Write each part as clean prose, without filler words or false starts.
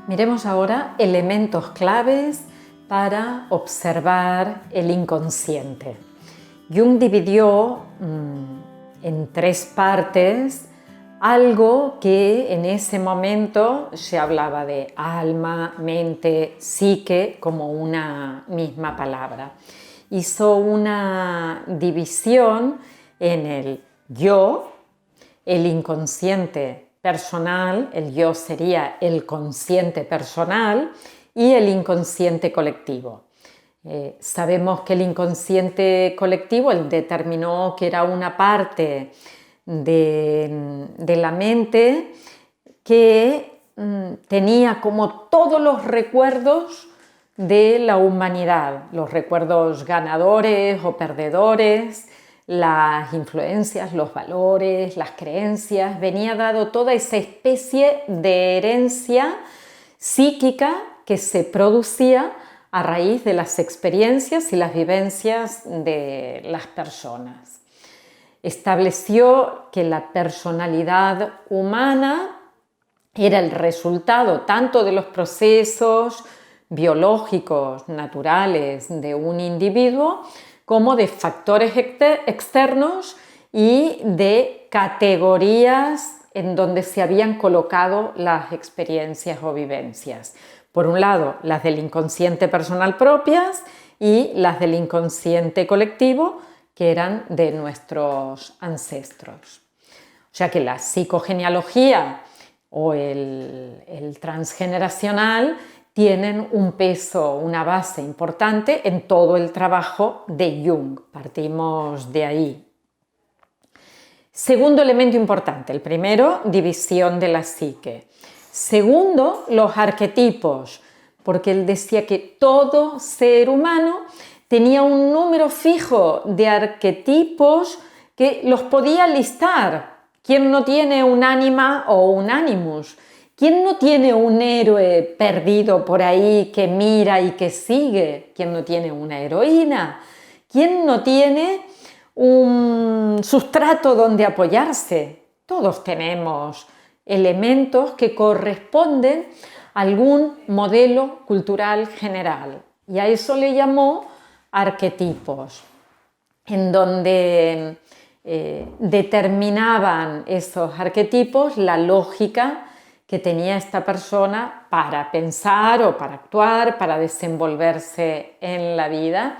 Miremos ahora elementos claves para observar el inconsciente. Jung dividió en tres partes algo que en ese momento se hablaba de alma, mente, psique como una misma palabra. Hizo una división en el yo, el inconsciente personal, el yo sería el consciente personal, y el inconsciente colectivo. Sabemos que el inconsciente colectivo, él determinó que era una parte de la mente que tenía como todos los recuerdos de la humanidad, los recuerdos ganadores o perdedores, las influencias, los valores, las creencias. Venía dado toda esa especie de herencia psíquica que se producía a raíz de las experiencias y las vivencias de las personas. Estableció que la personalidad humana era el resultado tanto de los procesos biológicos, naturales de un individuo, como de factores externos y de categorías en donde se habían colocado las experiencias o vivencias. Por un lado, las del inconsciente personal propias y las del inconsciente colectivo, que eran de nuestros ancestros. O sea que la psicogenealogía o el transgeneracional tienen un peso, una base importante en todo el trabajo de Jung. Partimos de ahí. Segundo elemento importante, el primero, división de la psique. Segundo, los arquetipos, porque él decía que todo ser humano tenía un número fijo de arquetipos que los podía listar. ¿Quién no tiene un ánima o un animus? ¿Quién no tiene un héroe perdido por ahí que mira y que sigue? ¿Quién no tiene una heroína? ¿Quién no tiene un sustrato donde apoyarse? Todos tenemos elementos que corresponden a algún modelo cultural general, y a eso le llamó arquetipos, en donde determinaban esos arquetipos la lógica que tenía esta persona para pensar o para actuar, para desenvolverse en la vida.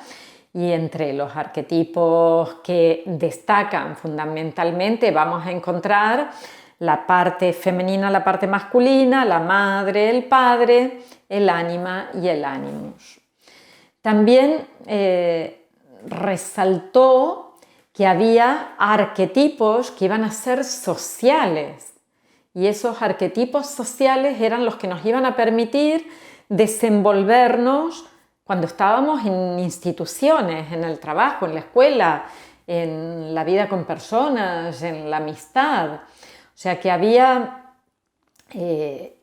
Y entre los arquetipos que destacan fundamentalmente vamos a encontrar la parte femenina, la parte masculina, la madre, el padre, el ánima y el animus. También resaltó que había arquetipos que iban a ser sociales, y esos arquetipos sociales eran los que nos iban a permitir desenvolvernos cuando estábamos en instituciones, en el trabajo, en la escuela, en la vida con personas, en la amistad. O sea que había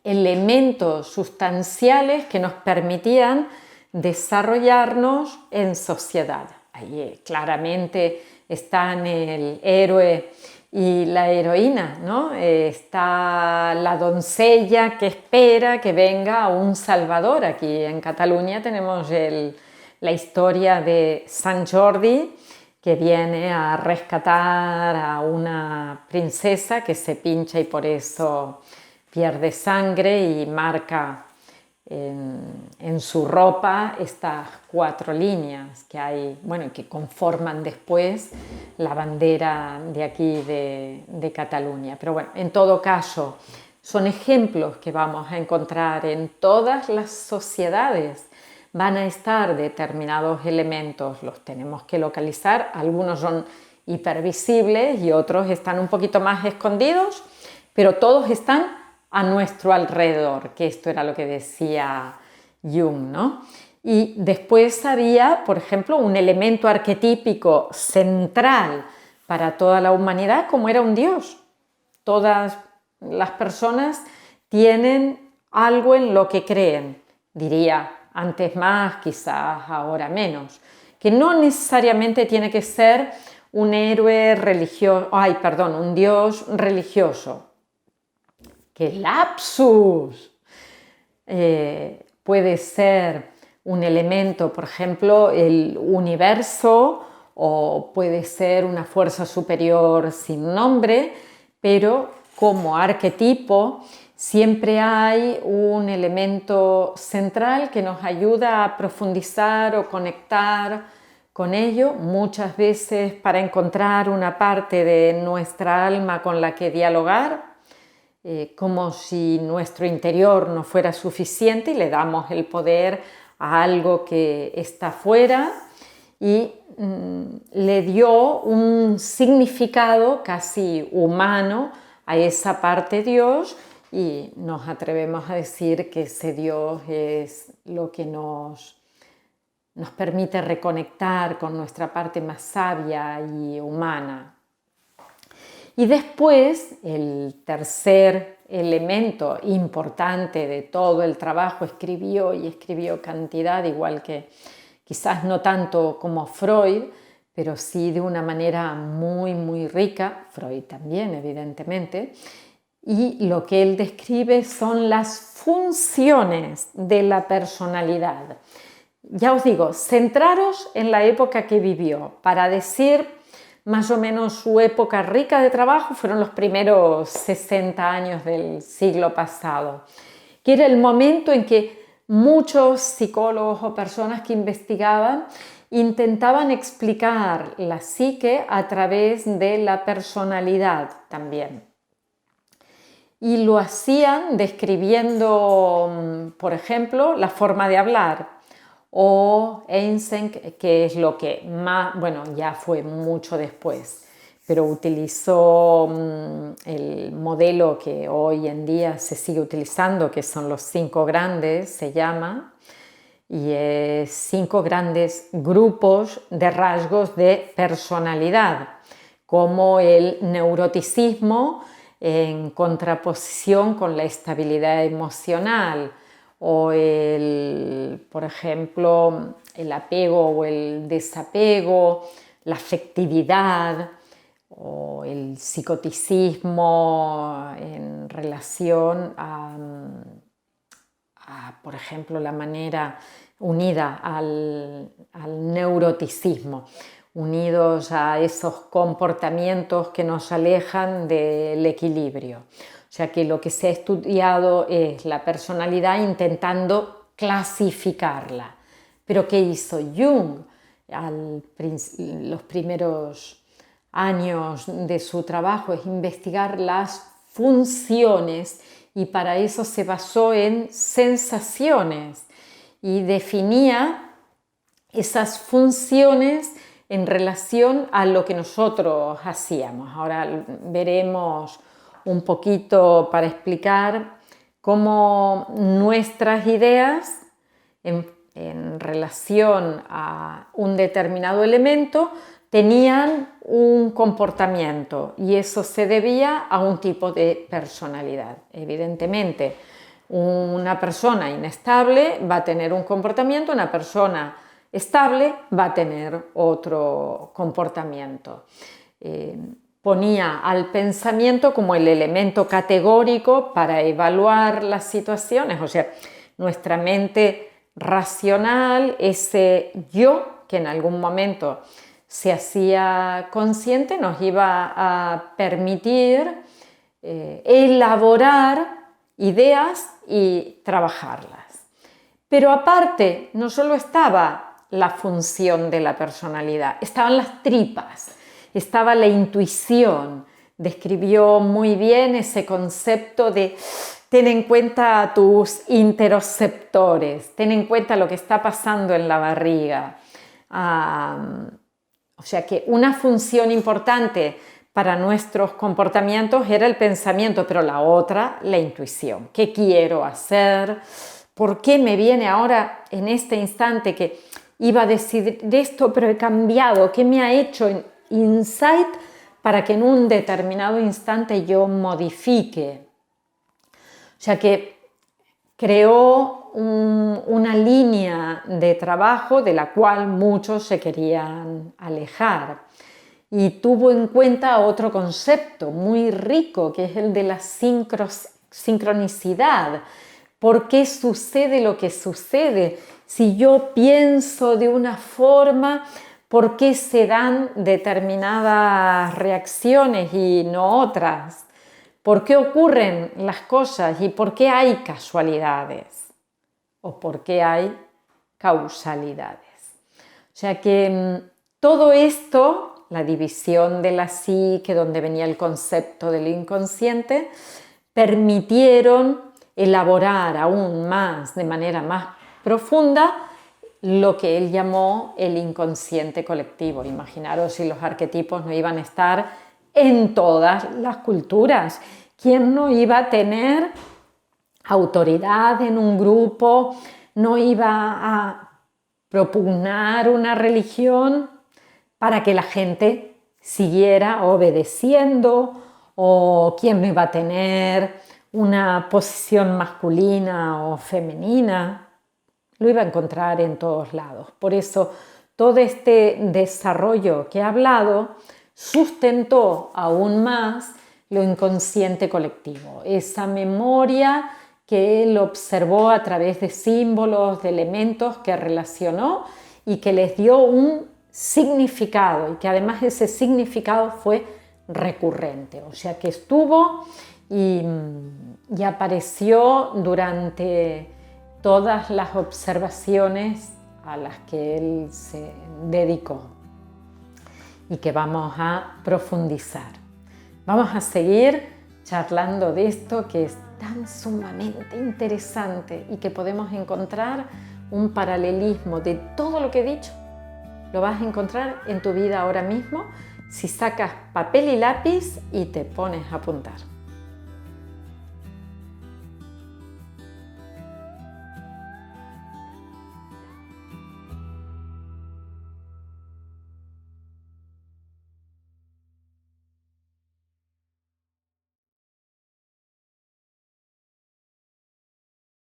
elementos sustanciales que nos permitían desarrollarnos en sociedad. Ahí claramente están el héroe y la heroína, ¿no? Está la doncella que espera que venga un salvador. Aquí en Cataluña tenemos la historia de Sant Jordi, que viene a rescatar a una princesa que se pincha y por eso pierde sangre y marca en su ropa estas 4 líneas que hay, bueno, que conforman después la bandera de aquí de Cataluña. Pero bueno, en todo caso, son ejemplos que vamos a encontrar en todas las sociedades. Van a estar determinados elementos, los tenemos que localizar, algunos son hipervisibles y otros están un poquito más escondidos, pero todos están a nuestro alrededor, que esto era lo que decía Jung, ¿no? Y después había, por ejemplo, un elemento arquetípico central para toda la humanidad, como era un dios. Todas las personas tienen algo en lo que creen, diría antes más, quizás ahora menos, que no necesariamente tiene que ser un héroe religioso, un dios religioso. ¡Qué lapsus! puede ser un elemento, por ejemplo, el universo, o puede ser una fuerza superior sin nombre, pero como arquetipo siempre hay un elemento central que nos ayuda a profundizar o conectar con ello, muchas veces para encontrar una parte de nuestra alma con la que dialogar, como si nuestro interior no fuera suficiente y le damos el poder a algo que está fuera y le dio un significado casi humano a esa parte Dios, y nos atrevemos a decir que ese Dios es lo que nos permite reconectar con nuestra parte más sabia y humana. Y después, el tercer elemento importante de todo el trabajo, escribió cantidad, igual que quizás no tanto como Freud, pero sí de una manera muy, muy rica, Freud también, evidentemente, y lo que él describe son las funciones de la personalidad. Ya os digo, centraros en la época que vivió. Para decir más o menos su época rica de trabajo fueron los primeros 60 años del siglo pasado, que era el momento en que muchos psicólogos o personas que investigaban intentaban explicar la psique a través de la personalidad también. Y lo hacían describiendo, por ejemplo, la forma de hablar, o Eysenck, que es lo que más, bueno, ya fue mucho después, pero utilizó el modelo que hoy en día se sigue utilizando, que son los 5 grandes, se llama, y es 5 grandes grupos de rasgos de personalidad, como el neuroticismo en contraposición con la estabilidad emocional, o por ejemplo, el apego o el desapego, la afectividad, o el psicoticismo en relación a, por ejemplo, la manera unida al neuroticismo, unidos a esos comportamientos que nos alejan del equilibrio. O sea que lo que se ha estudiado es la personalidad intentando clasificarla. Pero ¿qué hizo Jung? Los primeros años de su trabajo es investigar las funciones, y para eso se basó en sensaciones y definía esas funciones en relación a lo que nosotros hacíamos. Ahora veremos un poquito para explicar cómo nuestras ideas en relación a un determinado elemento tenían un comportamiento, y eso se debía a un tipo de personalidad. Evidentemente, una persona inestable va a tener un comportamiento, una persona estable va a tener otro comportamiento. Ponía al pensamiento como el elemento categórico para evaluar las situaciones, o sea, nuestra mente racional, ese yo que en algún momento se hacía consciente, nos iba a permitir elaborar ideas y trabajarlas. Pero aparte, no solo estaba la función de la personalidad, estaban las tripas, estaba la intuición. Describió muy bien ese concepto de ten en cuenta a tus interoceptores, ten en cuenta lo que está pasando en la barriga. O sea que una función importante para nuestros comportamientos era el pensamiento, pero la otra, la intuición. ¿Qué quiero hacer? ¿Por qué me viene ahora en este instante que iba a decidir esto, pero he cambiado? ¿Qué me ha hecho insight para que en un determinado instante yo modifique? O sea que creó una línea de trabajo de la cual muchos se querían alejar, y tuvo en cuenta otro concepto muy rico, que es el de la sincronicidad, ¿Por qué sucede lo que sucede? Si yo pienso de una forma, ¿por qué se dan determinadas reacciones y no otras? ¿Por qué ocurren las cosas y por qué hay casualidades? ¿O por qué hay causalidades? O sea que todo esto, la división de la psique, donde venía el concepto del inconsciente, permitieron elaborar aún más, de manera más profunda, lo que él llamó el inconsciente colectivo. Imaginaros si los arquetipos no iban a estar en todas las culturas. ¿Quién no iba a tener autoridad en un grupo? ¿No iba a propugnar una religión para que la gente siguiera obedeciendo? ¿O quién no iba a tener una posición masculina o femenina? Lo iba a encontrar en todos lados. Por eso todo este desarrollo que he hablado sustentó aún más lo inconsciente colectivo, esa memoria que él observó a través de símbolos, de elementos que relacionó y que les dio un significado, y que además ese significado fue recurrente, o sea que estuvo y apareció durante todas las observaciones a las que él se dedicó y que vamos a profundizar. Vamos a seguir charlando de esto que es tan sumamente interesante y que podemos encontrar un paralelismo de todo lo que he dicho. Lo vas a encontrar en tu vida ahora mismo si sacas papel y lápiz y te pones a apuntar.